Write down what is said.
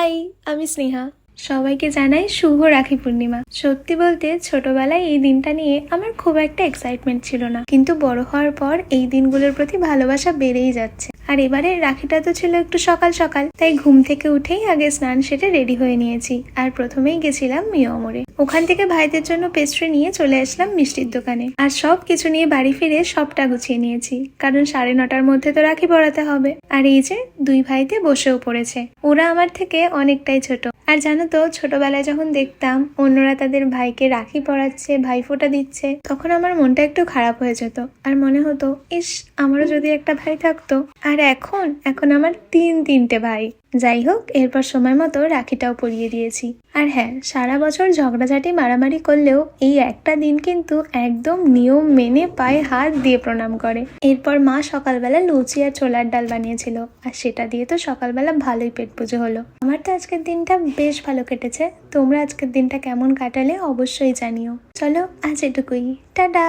High, আমি স্নেহা। সবাইকে জানাই শুভ রাখি পূর্ণিমা। সত্যি বলতে ছোটবেলায় এই দিনটা নিয়ে আমার খুব একটা এক্সাইটমেন্ট ছিল না, কিন্তু বড় হওয়ার পর এই দিনগুলোর প্রতি ভালোবাসা বেড়েই যাচ্ছে। আর এবারে রাখিটা তো ছিল একটু সকাল সকাল, তাই ঘুম থেকে উঠেই আগে স্নান সেরে রেডি হয়ে নিয়েছি। আর প্রথমেই গেছিলাম মিয়মরে। ওখান থেকে ভাইদের জন্য পেস্ট্রি নিয়ে চলে আসলাম মিষ্টির দোকানে। আর সব কিছু নিয়ে বাড়ি ফিরে সবটা গুছিয়ে নিয়েছি, কারণ 9:30টার মধ্যে তো রাখি পরাতে হবে। আর এই যে দুই ভাইতে বসেও পড়েছে। ওরা আমার থেকে অনেকটাই ছোট। আর জানো তো, ছোটবেলায় যখন দেখতাম অন্যরা তাদের ভাইকে রাখি পরাচ্ছে, ভাইফোঁটা দিচ্ছে, তখন আমার মনটা একটু খারাপ হয়ে যেত। আর মনে হতো, ইস, আমারও যদি একটা ভাই থাকতো। আর এখন আমার তিনটে ভাই। যাই হোক, এরপর সময় মতো রাখিটাও পরিয়ে দিয়েছি। আর হ্যাঁ, সারা বছর ঝগড়াঝাটি মারামারি করলেও এই একটা দিন কিন্তু একদম নিয়ম মেনে পায়ে হাত দিয়ে প্রণাম করে। এরপর মা সকালবেলা লুচি আর ছোলার ডাল বানিয়েছিল, আর সেটা দিয়ে তো সকালবেলা ভালোই পেট পুজো হলো। আমার তো আজকের দিনটা বেশ ভালো কেটেছে। তোমরা আজকের দিনটা কেমন কাটালে অবশ্যই জানিও। চলো, আজ এটুকুই। টাটা।